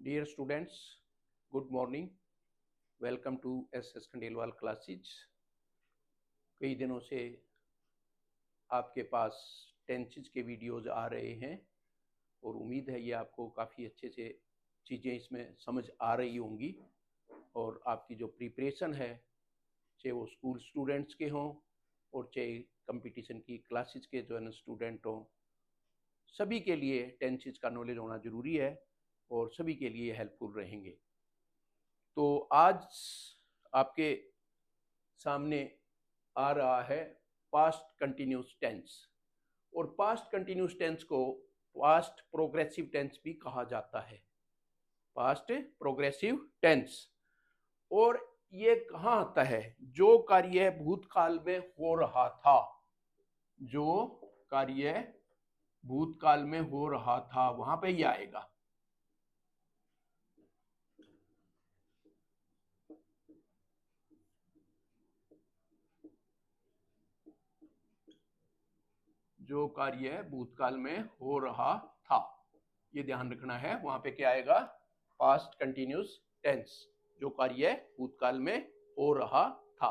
Dear students, good morning. Welcome to SS Khandelwal classes. कई दिनों से आपके पास टेंसेस के वीडियोज आ रहे हैं और उम्मीद है ये आपको काफ़ी अच्छे से चीज़ें इसमें समझ आ रही होंगी और आपकी जो प्रिपरेशन है, चाहे वो स्कूल स्टूडेंट्स के हों और चाहे कंपटीशन की क्लासेज के जो है ना स्टूडेंट हों, सभी के लिए टेंसेस का नॉलेज होना ज़रूरी है और सभी के लिए हेल्पफुल रहेंगे। तो आज आपके सामने आ रहा है पास्ट कंटिन्यूस टेंस। और पास्ट कंटिन्यूस टेंस को पास्ट प्रोग्रेसिव टेंस भी कहा जाता है। Past progressive tense. और ये कहाँ आता है? जो कार्य भूतकाल में हो रहा था, जो कार्य भूतकाल में हो रहा था वहां पे ही आएगा। जो कार्य भूतकाल में हो रहा था, ये ध्यान रखना है। वहां पे क्या आएगा? पास्ट कंटिन्यूस टेंस, जो कार्य भूतकाल में हो रहा था।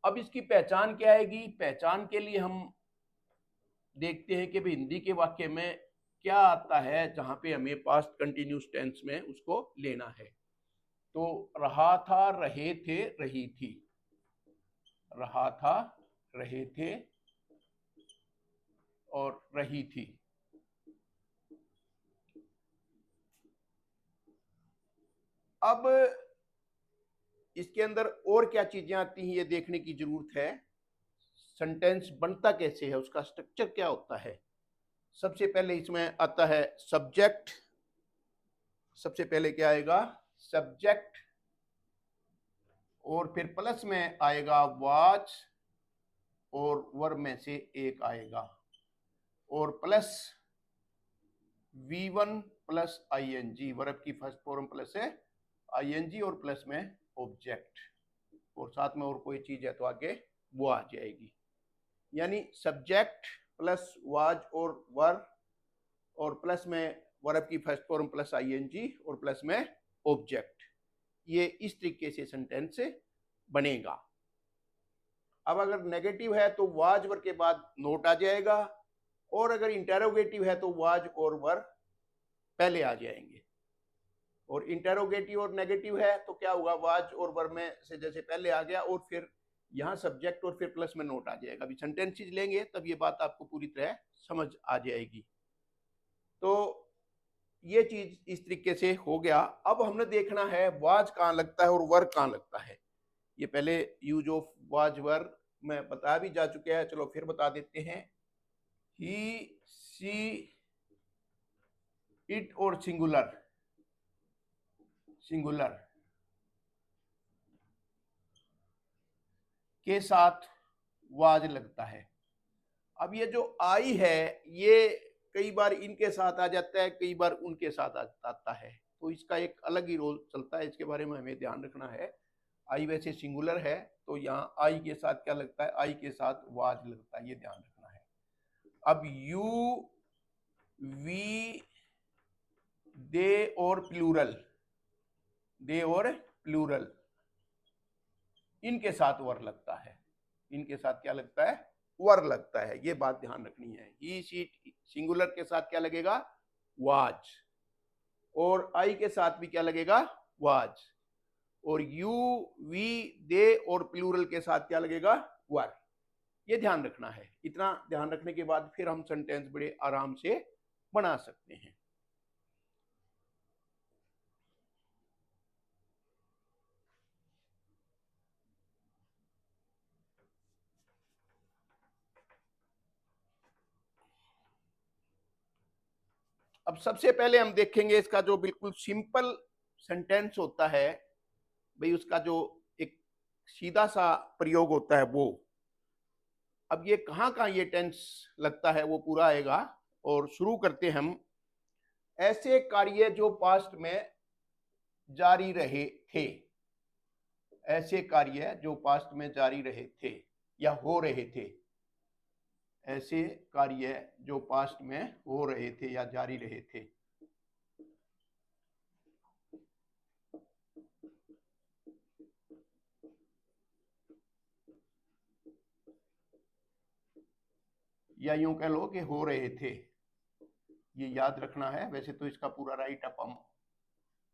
अब इसकी पहचान क्या आएगी? पहचान के लिए हम देखते हैं कि हिंदी के वाक्य में क्या आता है जहां पे हमें पास्ट कंटिन्यूस टेंस में उसको लेना है। तो रहा था, रहे थे, रही थी। रहा था, रहे थे और रही थी। अब इसके अंदर और क्या चीजें आती हैं ये देखने की जरूरत है। सेंटेंस बनता कैसे है, उसका स्ट्रक्चर क्या होता है। सबसे पहले इसमें आता है सब्जेक्ट। सबसे पहले क्या आएगा? सब्जेक्ट। और फिर प्लस में आएगा वाज और वर्ब में से एक आएगा और plus V1 plus ING, verb की फर्स्ट फॉर्म प्लस है ING और प्लस में ऑब्जेक्ट और साथ में और कोई चीज है तो आगे वो आ जाएगी। यानी सब्जेक्ट प्लस वाज और वर्ब और प्लस में वर्ब की फर्स्ट फॉर्म प्लस ING और प्लस में ऑब्जेक्ट। ये इस तरीके से सेंटेंस बनेगा। अब अगर नेगेटिव है तो वाज वर्ब के बाद नोट आ जाएगा और अगर इंटेरोगेटिव है तो वाज और वर्ब पहले आ जाएंगे। और इंटेरोगेटिव और नेगेटिव है तो क्या होगा? वाज और वर्ब में से जैसे पहले आ गया और फिर यहाँ सब्जेक्ट और फिर प्लस में नोट आ जाएगा। अभी सेंटेंसेस लेंगे तब ये बात आपको पूरी तरह समझ आ जाएगी। तो ये चीज इस तरीके से हो गया। अब हमने देखना है वाज कहाँ लगता है और वर्ब कहाँ लगता है। ये पहले यूज ऑफ वाज वर्ब में बताया भी जा चुका है, चलो फिर बता देते हैं। ही, सी, इट और सिंगुलर, सिंगुलर के साथ वाज लगता है। अब ये जो आई है ये कई बार इनके साथ आ जाता है, कई बार उनके साथ आता है, तो इसका एक अलग ही रोल चलता है। इसके बारे में हमें ध्यान रखना है। आई वैसे सिंगुलर है तो यहाँ आई के साथ क्या लगता है? आई के साथ वाज लगता है, ये ध्यान रखना है। अब यू, वी, दे और प्लूरल, दे और प्लूरल, इनके साथ वर लगता है। इनके साथ क्या लगता है? वर लगता है। ये बात ध्यान रखनी है। ही, शी सिंगुलर के साथ क्या लगेगा? वाज। और आई के साथ भी क्या लगेगा? वाज। और यू, वी, दे और प्लूरल के साथ क्या लगेगा? वर। ये ध्यान रखना है। इतना ध्यान रखने के बाद फिर हम सेंटेंस बड़े आराम से बना सकते हैं। अब सबसे पहले हम देखेंगे इसका जो बिल्कुल सिंपल सेंटेंस होता है, भाई उसका जो एक सीधा सा प्रयोग होता है वो। अब ये कहाँ कहाँ ये टेंस लगता है वो पूरा आएगा। और शुरू करते हम। ऐसे कार्य जो पास्ट में जारी रहे थे, ऐसे कार्य जो पास्ट में जारी रहे थे या हो रहे थे, ऐसे कार्य जो पास्ट में हो रहे थे या जारी रहे थे। या यूं कह लो कि हो रहे थे, ये याद रखना है। वैसे तो इसका पूरा राइट अप हम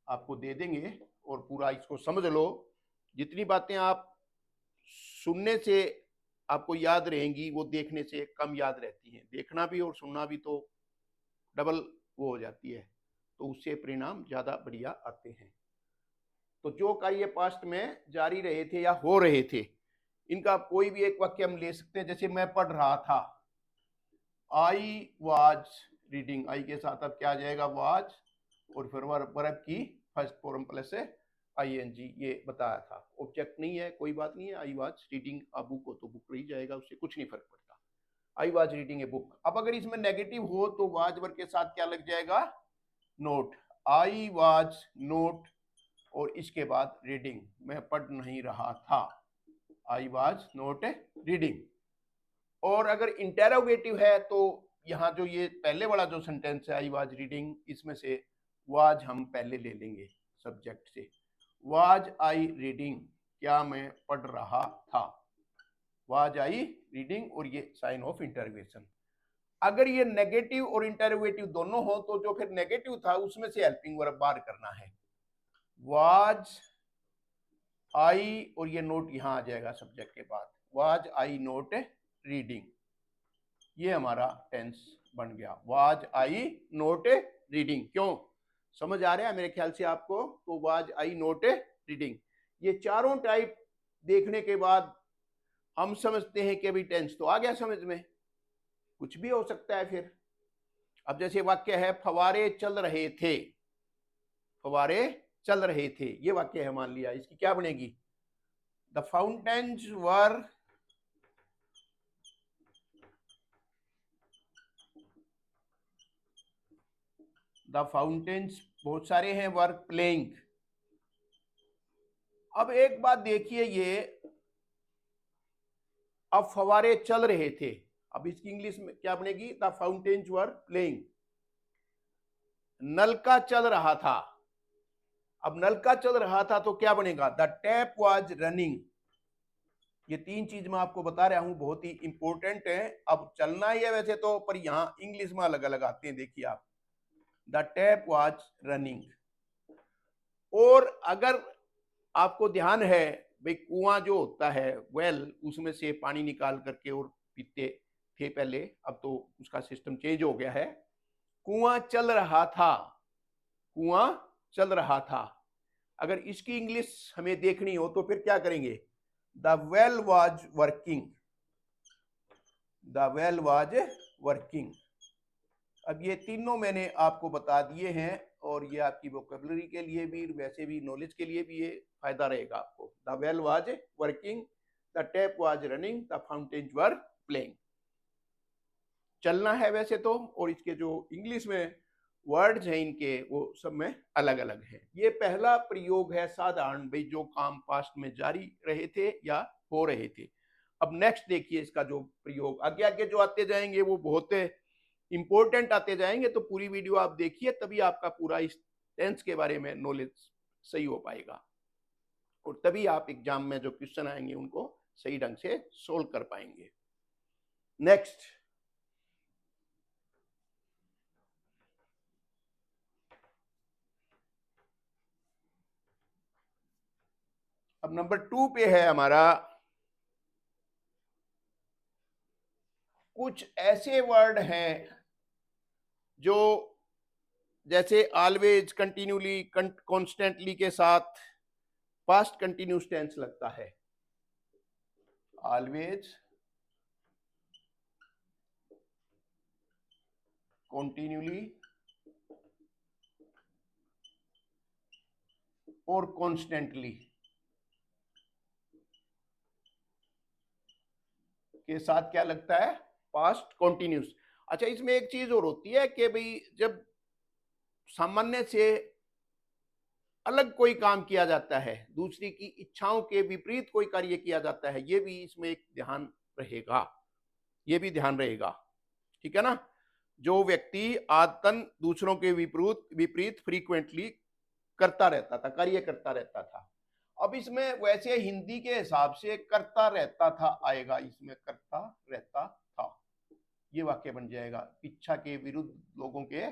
आपको दे देंगे और पूरा इसको समझ लो। जितनी बातें आप सुनने से आपको याद रहेंगी वो देखने से कम याद रहती हैं। देखना भी और सुनना भी तो डबल वो हो जाती है, तो उससे परिणाम ज्यादा बढ़िया आते हैं। तो जो कार्य पास्ट में जारी रहे थे या हो रहे थे, इनका कोई भी एक वाक्य हम ले सकते हैं। जैसे मैं पढ़ रहा था, आई वाज रीडिंग। आई के साथ अब क्या आ जाएगा, वाज, और फिर वर्ब की फर्स्ट फॉर्म प्लस है आईएनजी, ये बताया था। ऑब्जेक्ट नहीं है, कोई बात नहीं है। I was reading a book हो तो बुक रही जाएगा, उससे कुछ नहीं फर्क पड़ता। I was reading a book. अब अगर इसमें नेगेटिव हो तो वाज वर्ब के साथ क्या लग जाएगा, नोट। आई वाज नोट, और इसके बाद रीडिंग, मैं पढ़ नहीं रहा था। I was note reading. और अगर इंटेरोगेटिव है तो यहाँ जो ये पहले वाला जो सेंटेंस है आई वाज रीडिंग, इसमें से वाज हम पहले ले लेंगे सब्जेक्ट से। वाज आई रीडिंग, क्या मैं पढ़ रहा था। वाज आई रीडिंग, और ये साइन ऑफ इंटरोगेशन। अगर ये नेगेटिव और इंटरोगेटिव दोनों हो तो जो फिर नेगेटिव था उसमें से हेल्पिंग वर्ब बाहर करना है। वाज आई, और ये नोट यहां आ जाएगा सब्जेक्ट के बाद। वाज आई नोट रीडिंग, ये हमारा टेंस बन गया। Was I note reading. क्यों, समझ आ रहा है मेरे ख्याल से आपको। तो वाज आई नोट रीडिंग, ये चारों टाइप देखने के बाद हम समझते हैं कि अभी टेंस तो आ गया समझ में। कुछ भी हो सकता है फिर। अब जैसे वाक्य है फवारे चल रहे थे, फवारे चल रहे थे, ये वाक्य है मान लिया। इसकी क्या बनेगी, the fountains were the fountains, बहुत सारे हैं, वर प्लेइंग। अब एक बात देखिए, ये अब फवारे चल रहे थे, अब इसकी इंग्लिश में क्या बनेगी, द फाउंटेन्स वर प्लेइंग। नलका चल रहा था, अब नलका चल रहा था तो क्या बनेगा, द टैप वाज रनिंग। ये तीन चीज मैं आपको बता रहा हूं, बहुत ही इंपॉर्टेंट है। अब चलना ही है वैसे तो, पर यहां इंग्लिश में अलग अलग आते हैं, देखिए आप। The tap was running. और अगर आपको ध्यान है भाई, कुआं जो होता है वेल, उसमें से पानी निकाल करके और पीते थे पहले, अब तो उसका सिस्टम चेंज हो गया है। कुआं चल रहा था, कुआं चल रहा था। अगर इसकी इंग्लिश हमें देखनी हो तो फिर क्या करेंगे, the well was working, the well was working. अब ये तीनों मैंने आपको बता दिए हैं, और ये आपकी वोकेबलरी के लिए भी, वैसे भी नॉलेज के लिए भी ये फायदा रहेगा आपको। The well was working, the tap was running, the fountains were playing. चलना है वैसे तो, और इसके जो इंग्लिश में वर्ड्स हैं इनके, वो सब में अलग अलग है। ये पहला प्रयोग है साधारण, भाई जो काम पास्ट में जारी रहे थे या हो रहे थे। अब नेक्स्ट देखिए इसका जो प्रयोग, आगे आगे जो आते जाएंगे वो बहुत इंपॉर्टेंट आते जाएंगे। तो पूरी वीडियो आप देखिए, तभी आपका पूरा इस टेंस के बारे में नॉलेज सही हो पाएगा, और तभी आप एग्जाम में जो क्वेश्चन आएंगे उनको सही ढंग से सोल्व कर पाएंगे। नेक्स्ट, अब नंबर 2 पे है हमारा, कुछ ऐसे वर्ड हैं जो जैसे ऑलवेज, कंटिन्यूली, कॉन्स्टेंटली के साथ पास्ट कंटिन्यूस टेंस लगता है। ऑलवेज, कॉन्टिन्यूली और कॉन्स्टेंटली के साथ क्या लगता है, पास्ट कंटिन्यूस। अच्छा, इसमें एक चीज और होती है कि भाई जब सामान्य से अलग कोई काम किया जाता है, दूसरी की इच्छाओं के विपरीत कोई कार्य किया जाता है, ये भी इसमें एक ध्यान रहेगा, ये भी ध्यान रहेगा, ठीक है ना। जो व्यक्ति आदतन दूसरों के विपरीत विपरीत फ्रीक्वेंटली करता रहता था, कार्य करता रहता था। अब इसमें वैसे हिंदी के हिसाब से करता रहता था आएगा, इसमें करता रहता था, ये वाक्य बन जाएगा। इच्छा के विरुद्ध लोगों के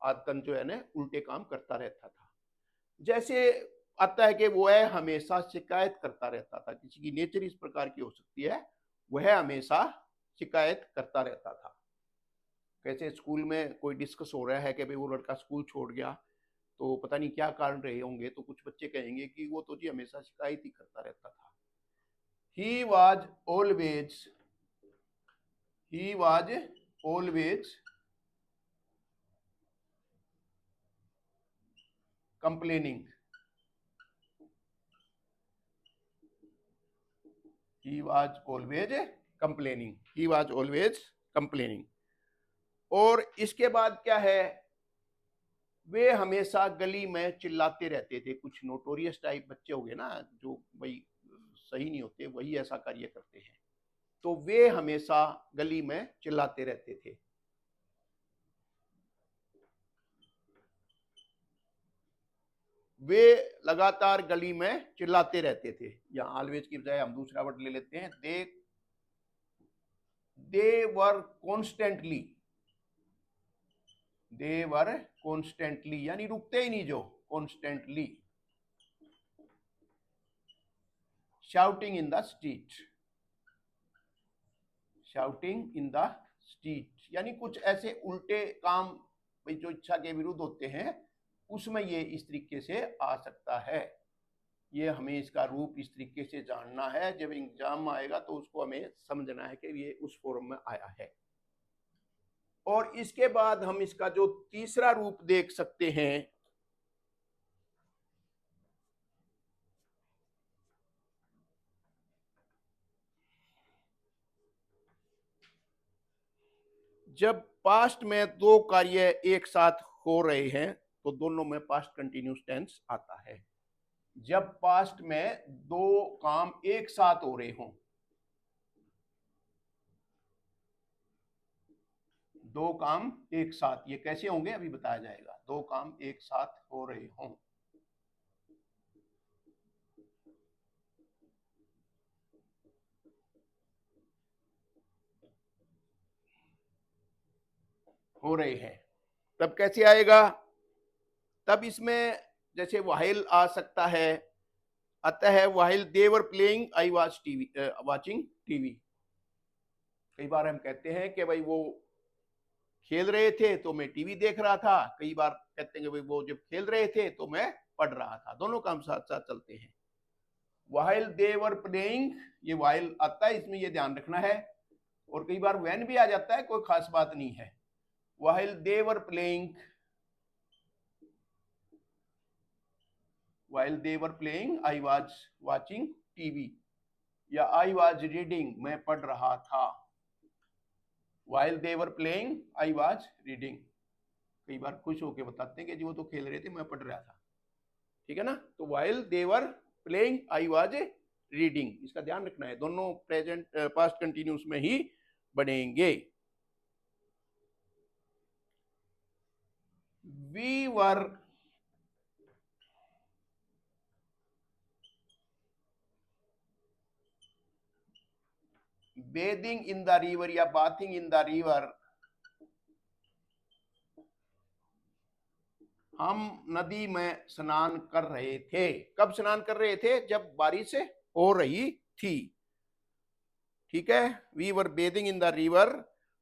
आतंक जो है ना उल्टे काम करता रहता था। जैसे आता है कि वह हमेशा शिकायत करता रहता था, किसी की नेचर इस प्रकार की हो सकती है, वह हमेशा शिकायत करता रहता था। कैसे स्कूल में कोई डिस्कस हो रहा है कि भाई वो लड़का स्कूल छोड़ गया, तो पता नहीं क्या कारण रहे होंगे, तो कुछ बच्चे कहेंगे कि वो तो जी हमेशा शिकायत ही करता रहता था। He was always complaining. He was always complaining। और इसके बाद क्या है, वे हमेशा गली में चिल्लाते रहते थे। कुछ नोटोरियस टाइप बच्चे हो गए ना, जो भाई सही नहीं होते, वही ऐसा कार्य करते हैं। तो वे हमेशा गली में चिल्लाते रहते थे। वे लगातार गली में चिल्लाते रहते थे। यहाँ ऑलवेज की बजाय हम दूसरा वर्ड ले लेते हैं, दे वर कॉन्स्टेंटली, यानी रुकते ही नहीं, जो constantly shouting in the street, यानी कुछ ऐसे उल्टे काम भाई जो इच्छा के विरुद्ध होते हैं, उसमें ये इस तरीके से आ सकता है। ये हमें इसका रूप इस तरीके से जानना है, जब एग्जाम में आएगा तो उसको हमें समझना है कि ये उस फॉर्म में आया है। और इसके बाद हम इसका जो तीसरा रूप देख सकते हैं, जब पास्ट में दो कार्य एक साथ हो रहे हैं तो दोनों में पास्ट कंटिन्यूस टेंस आता है। जब पास्ट में दो काम एक साथ हो रहे हों, दो काम एक साथ, ये कैसे होंगे अभी बताया जाएगा। दो काम एक साथ हो रहे हों, हो रहे हैं, तब कैसे आएगा। तब इसमें जैसे वाहिल आ सकता है, आता है while they were playing I was watching TV. कई बार हम कहते हैं कि भाई वो खेल रहे थे तो मैं टीवी देख रहा था। कई बार कहते हैं कि भाई वो जब खेल रहे थे तो मैं पढ़ रहा था। दोनों काम साथ साथ चलते हैं। वाइल दे वर प्लेइंग, ये वाइल आता है, इसमें ये ध्यान रखना है। और कई बार व्हेन भी आ जाता है, कोई खास बात नहीं है। While they were playing, while they were playing I was watching TV, या आई वाज रीडिंग, मैं पढ़ रहा था। While they were playing I was reading. कई बार खुश होकर बताते हैं कि जी वो तो खेल रहे थे, मैं पढ़ रहा था। ठीक है ना। तो while they were playing I was reading, इसका ध्यान रखना है। दोनों प्रेजेंट पास्ट कंटिन्यूस में ही बनेंगे। We were bathing in the river या बाथिंग इन द रिवर, हम नदी में स्नान कर रहे थे। कब स्नान कर रहे थे? जब बारिश हो रही थी। ठीक है। We were bathing in the river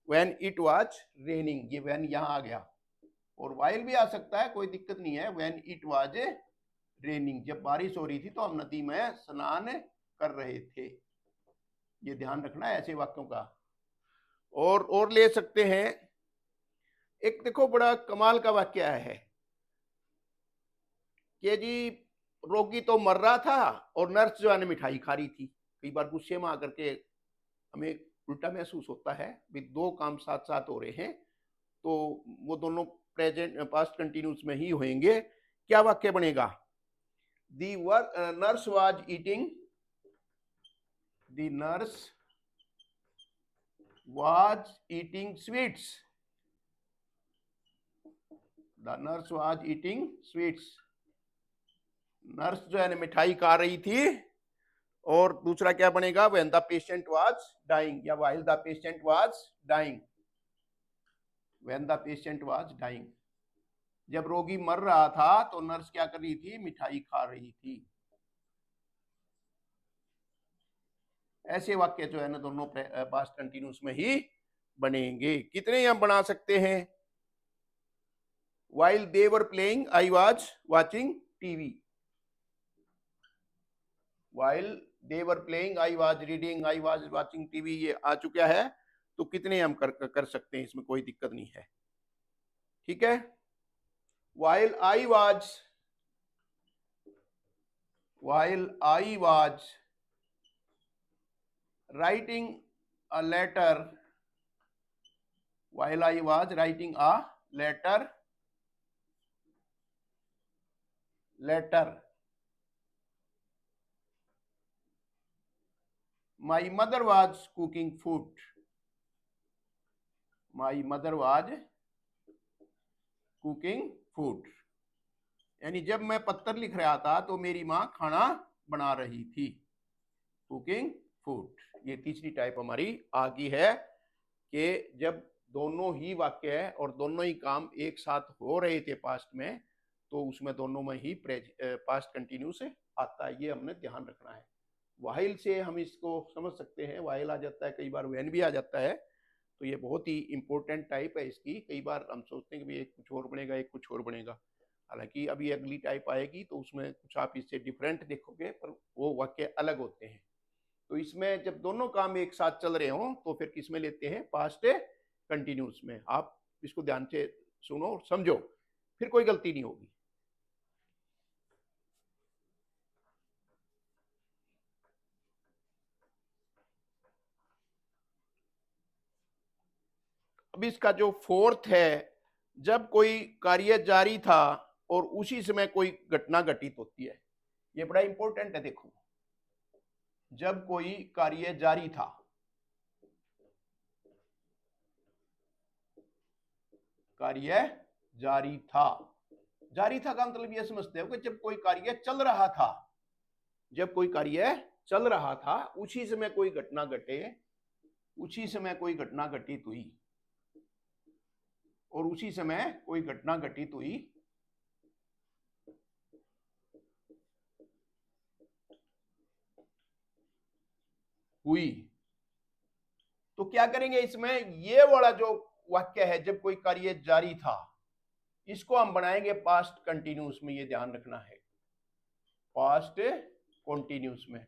when it was raining, ये व्हेन यहां आ गया। और वाइल भी आ सकता है, कोई दिक्कत नहीं है। व्हेन इट वाज रेनिंग, जब बारिश हो रही थी तो हम नदी में स्नान कर रहे थे। ये ध्यान रखना है ऐसे वाक्यों का। और ले सकते हैं। एक देखो बड़ा कमाल का वाक्य है कि जी रोगी तो मर रहा था और नर्स जो है मिठाई खा रही थी। कई बार गुस्से में आकर के हमें उल्टा महसूस होता है, भी दो काम साथ साथ हो रहे हैं तो वो दोनों प्रेजेंट पास्ट कंटिन्यूस में ही होंगे। क्या वाक्य बनेगा? The nurse was eating, the nurse was eating sweets, the nurse was eating sweets. Nurse जो है ना मिठाई खा रही थी। और दूसरा क्या बनेगा? When the patient was dying, या while the patient was dying. When the patient was dying, जब रोगी मर रहा था तो नर्स क्या कर रही थी, मिठाई खा रही थी। ऐसे वाक्य जो है ना दोनों पास्ट कंटिन्यूस में ही बनेंगे। कितने हम बना सकते हैं? while they were playing I was watching TV, while they were playing I was reading, I was watching TV, ये आ चुका है। तो कितने हम कर सकते हैं, इसमें कोई दिक्कत नहीं है। ठीक है, while I was writing a letter, while I was writing a letter, my mother was cooking food, my mother was cooking food, यानी जब मैं पत्र लिख रहा था तो मेरी माँ खाना बना रही थी, कुकिंग फूड। ये तीसरी टाइप हमारी आ गई है कि जब दोनों ही वाक्य है और दोनों ही काम एक साथ हो रहे थे पास्ट में, तो उसमें दोनों में ही पास्ट कंटिन्यूस आता है, ये हमने ध्यान रखना है। वाइल से हम इसको समझ सकते हैं, वाइल आ जाता है, कई बार व्हेन भी आ जाता है, तो ये बहुत ही इंपॉर्टेंट टाइप है इसकी। कई बार हम सोचते हैं कि एक कुछ और बनेगा, एक कुछ और बनेगा, हालांकि अभी अगली टाइप आएगी तो उसमें कुछ आप इससे डिफरेंट देखोगे, पर वो वाक्य अलग होते हैं। तो इसमें जब दोनों काम एक साथ चल रहे हों तो फिर किस में लेते हैं, पास्ट कंटिन्यूस में। आप इसको ध्यान से सुनो और समझो, फिर कोई गलती नहीं होगी। अब इसका जो फोर्थ है, जब कोई कार्य जारी था और उसी समय कोई घटना घटित होती है, ये बड़ा इंपॉर्टेंट है। देखो, जब कोई कार्य जारी था, कार्य जारी था, जारी था का मतलब यह समझते हो कि जब कोई कार्य चल रहा था, जब कोई कार्य चल रहा था उसी समय कोई घटना घटे, उसी समय कोई घटना घटित हुई, और उसी समय कोई घटना घटित हुई, तो क्या करेंगे इसमें, ये वाला जो वाक्य है जब कोई कार्य जारी था, इसको हम बनाएंगे पास्ट कंटिन्यूस में, ये ध्यान रखना है, पास्ट कंटिन्यूस में।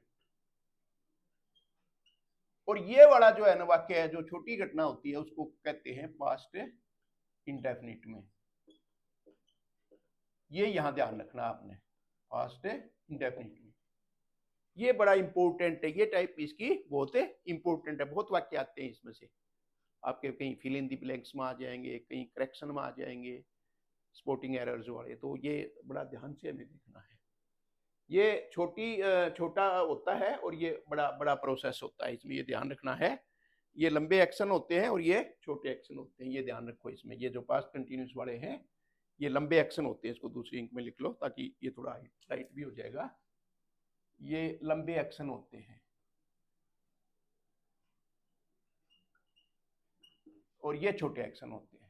और ये वाला जो है ना वाक्य है, जो छोटी घटना होती है उसको कहते हैं पास्ट इंडेफिनिट में। ये यहां ध्यान रखना आपने, पास्ट इंडेफिनिट में। ये बड़ा इंपॉर्टेंट है, ये टाइप इसकी बहुत इंपॉर्टेंट है। बहुत वाक्य आते हैं इसमें से, आपके कहीं फिल इन द ब्लैंक्स में आ जाएंगे, कहीं करेक्शन में आ जाएंगे, स्पोर्टिंग एरर्स वाले, तो ये बड़ा ध्यान से हमें देखना है। ये छोटा होता है और ये बड़ा बड़ा प्रोसेस होता है, इसमें ये ध्यान रखना है। ये लंबे एक्शन होते हैं और ये छोटे एक्शन होते हैं, ये ध्यान रखो इसमें। ये जो पास्ट कंटिन्यूस वाले हैं ये लंबे एक्शन होते हैं, इसको दूसरी इंक में लिख लो ताकि ये थोड़ा हाईलाइट भी हो जाएगा। ये लंबे एक्शन होते हैं और ये छोटे एक्शन होते हैं।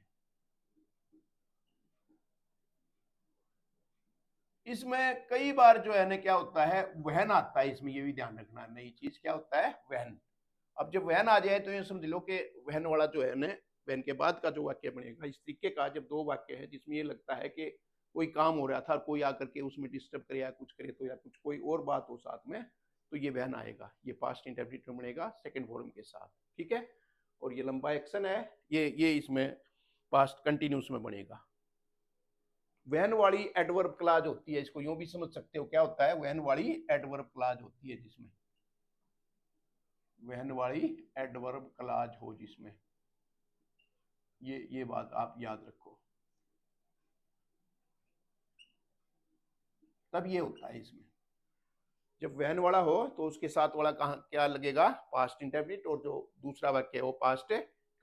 इसमें कई बार जो है ना क्या होता है, वहन आता है इसमें, ये भी ध्यान रखना। नई चीज क्या होता है, वहन। अब जब वहन आ जाए तो ये समझ लो कि वहन वाला जो है ना, वहन के बाद का जो वाक्य बनेगा इस तरीके का, जब दो वाक्य है जिसमें ये लगता है कि कोई काम हो रहा था, कोई आकर के उसमें डिस्टर्ब करे या कुछ करे, तो या कुछ कोई और बात हो साथ में, तो ये वहन आएगा, ये पास्ट इंडेफिनिट में बनेगा सेकंड फॉर्म के साथ। ठीक है, और ये लंबा एक्शन है, ये इसमें पास्ट कंटिन्यूस में बनेगा। वहन वाली एडवर्ब क्लाज होती है, इसको यूं भी समझ सकते हो, क्या होता है, वहन वाली एडवर्ब क्लाज होती है, जिसमें वहन वाली एडवर्ब क्लाज हो, जिसमें ये बात आप याद रखो, तब ये होता है इसमें। जब वहन वाला हो तो उसके साथ वाला कहाँ क्या लगेगा, पास्ट इंडेफिनिट, और जो दूसरा वाक्य है वो पास्ट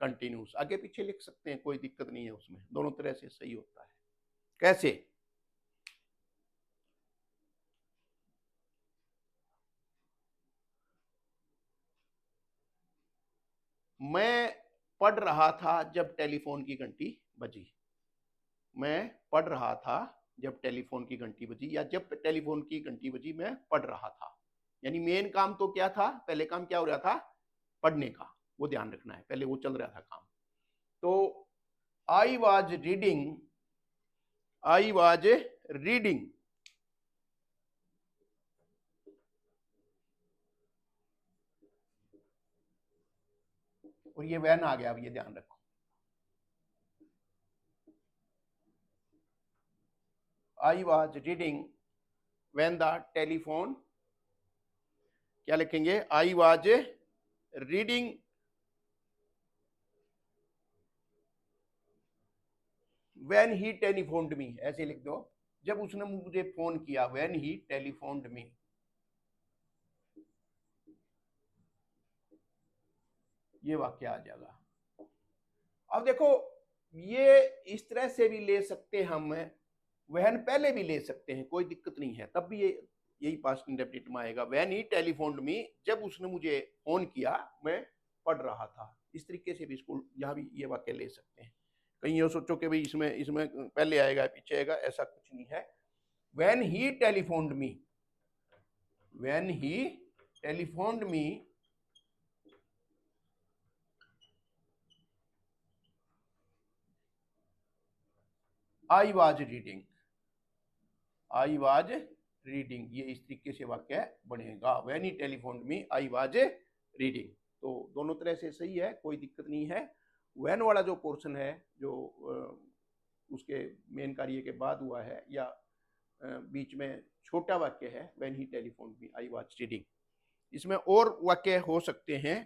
कंटिन्यूस। आगे पीछे लिख सकते हैं, कोई दिक्कत नहीं है उसमें, दोनों तरह से सही होता है। कैसे, मैं पढ़ रहा था जब टेलीफोन की घंटी बजी। मैं पढ़ रहा था जब टेलीफोन की घंटी बजी, या जब टेलीफोन की घंटी बजी मैं पढ़ रहा था। यानी मेन काम तो क्या था, पहले काम क्या हो रहा था, पढ़ने का, वो ध्यान रखना है, पहले वो चल रहा था काम। तो I was reading, I was reading, और ये वैन आ गया, अब ये ध्यान रखो। I was reading when the telephone, क्या लिखेंगे, I was reading when he telephoned me, ऐसे लिख दो, जब उसने मुझे फोन किया, व्हेन ही टेलीफोन्ड मी। ये वाक्य आ जाएगा। अब देखो, ये इस तरह से भी ले सकते हैं हम, वहन पहले भी ले सकते हैं, कोई दिक्कत नहीं है, तब भी ये यही पास्ट इंडेफिनिट में आएगा, व्हेन ही टेलीफोन्ड मी, जब उसने मुझे फोन किया, मैं पढ़ रहा था। इस तरीके से भी इसको यहाँ भी ये वाक्य ले सकते हैं। कहीं ये सोचो कि भाई इसमें इसमें पहले आएगा पीछे आएगा, ऐसा कुछ नहीं है। When he telephoned me, when he telephoned me, I was reading, I was reading, ये इस तरीके से वाक्य बनेगा, when he telephoned me I was reading. तो दोनों तरह से सही है, कोई दिक्कत नहीं है। व्हेन वाला जो पोर्शन है, जो उसके मेन कार्य के बाद हुआ है, या बीच में छोटा वाक्य है, when he telephoned me I was reading, इसमें और वाक्य हो सकते हैं।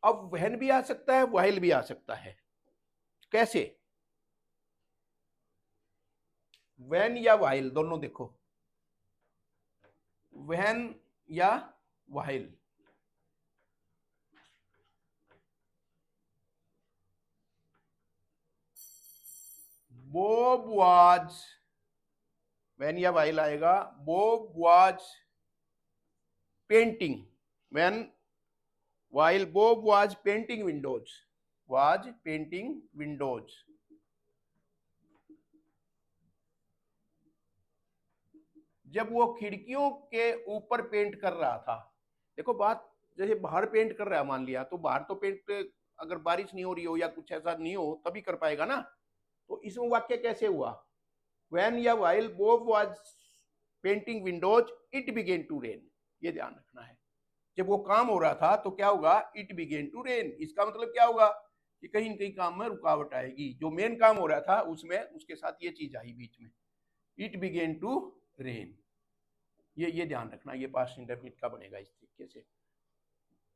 अब व्हेन भी आ सकता है, व्हाइल भी आ सकता है। कैसे, व्हेन या व्हाइल दोनों, देखो व्हेन या व्हाइल। बोब वाज, व्हेन या व्हाइल आएगा, Bob was painting, when, while Bob was painting Windows, was painting Windows. जब वो खिड़कियों के ऊपर पेंट कर रहा था। देखो बात, जैसे बाहर पेंट कर रहा है मान लिया, तो बाहर तो पेंट अगर बारिश नहीं हो रही हो या कुछ ऐसा नहीं हो तभी कर पाएगा ना। तो इसमें वाक्य कैसे हुआ, व्हेन या while Bob was painting windows it began to rain, ये ध्यान रखना है। जब वो काम हो रहा था तो क्या होगा, इट बिगेन टू रेन, इसका मतलब क्या होगा कि कहीं न कहीं काम में रुकावट आएगी। जो मेन काम हो रहा था उसमें उसके साथ ये चीज आई बीच में, इट बिगेन टू रेन, ये ध्यान रखना, ये पास्ट इंडेफिनिट का बनेगा इस तरीके से।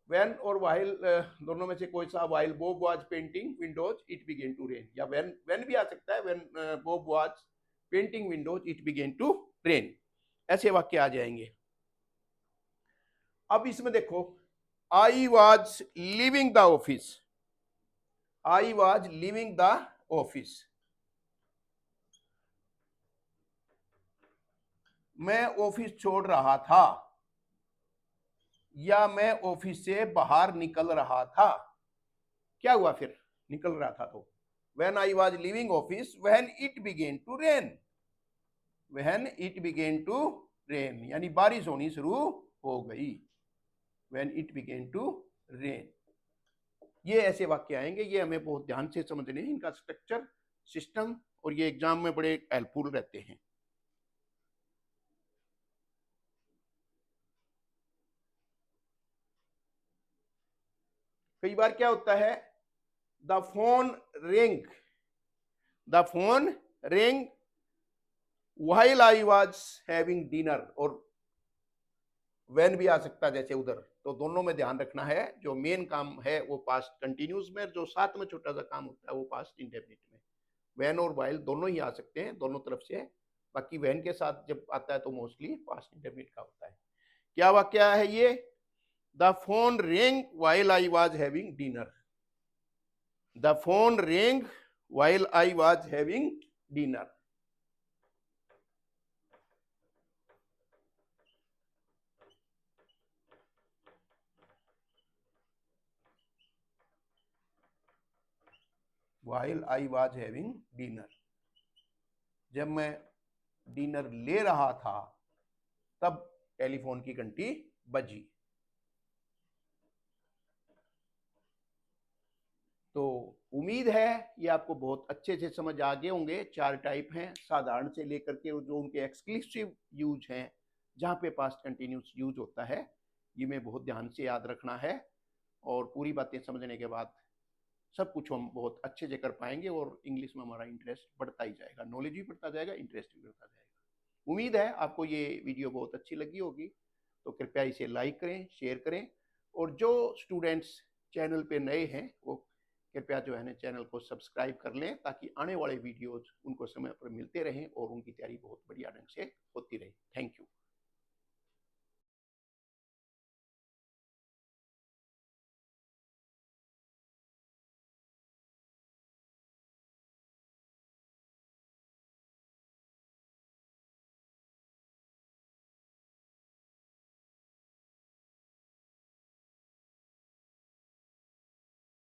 व्हेन और व्हाइल दोनों में से कोई सा, while Bob was painting windows it began to rain, या व्हेन भी आ सकता है, when Bob was painting windows it began to rain, ऐसे वाक्य आ जाएंगे। अब इसमें देखो, I was leaving the office, I was leaving the office, मैं ऑफिस छोड़ रहा था, या मैं ऑफिस से बाहर निकल रहा था। क्या हुआ फिर, निकल रहा था तो, when I was leaving office when it began to rain, when it began to rain, यानी बारिश होनी शुरू हो गई, when it began to rain. ये ऐसे वाक्य आएंगे, ये हमें बहुत ध्यान से समझने हैं, इनका स्ट्रक्चर, सिस्टम, और ये एग्जाम में बड़े हेल्पफुल रहते हैं। कई बार क्या होता है, the phone ring, the phone ring while I was having dinner, और व्हेन भी आ सकता है जैसे उधर। तो दोनों में ध्यान रखना है, जो मेन काम है वो पास्ट कंटिन्यूस में, जो साथ में छोटा सा काम होता है वो पास्ट इंडेफिनिट में। व्हेन और व्हाइल दोनों ही आ सकते हैं, दोनों तरफ से। बाकी व्हेन के साथ जब आता है तो मोस्टली पास्ट इंडेफिनिट का होता है। क्या वाक्य है ये, the phone ring while I was having dinner, the phone ring while I was having dinner. while I was having dinner, जब मैं डिनर ले रहा था तब टेलीफोन की घंटी बजी। तो उम्मीद है ये आपको बहुत अच्छे से समझ आ गए होंगे। 4 टाइप हैं, साधारण से लेकर के जो उनके एक्सक्लूसिव यूज हैं, जहाँ पे पास्ट कंटिन्यूस यूज होता है, ये में बहुत ध्यान से याद रखना है। और पूरी बातें समझने के बाद सब कुछ हम बहुत अच्छे से कर पाएंगे और इंग्लिश में हमारा इंटरेस्ट बढ़ता ही जाएगा, नॉलेज भी बढ़ता जाएगा, इंटरेस्ट भी बढ़ता जाएगा। उम्मीद है आपको ये वीडियो बहुत अच्छी लगी होगी, तो कृपया इसे लाइक करें, शेयर करें। और जो स्टूडेंट्स चैनल पे नए हैं वो कृपया जो है ना चैनल को सब्सक्राइब कर लें, ताकि आने वाले वीडियोज उनको समय पर मिलते रहें और उनकी तैयारी बहुत बढ़िया ढंग से होती रहे। Thank you.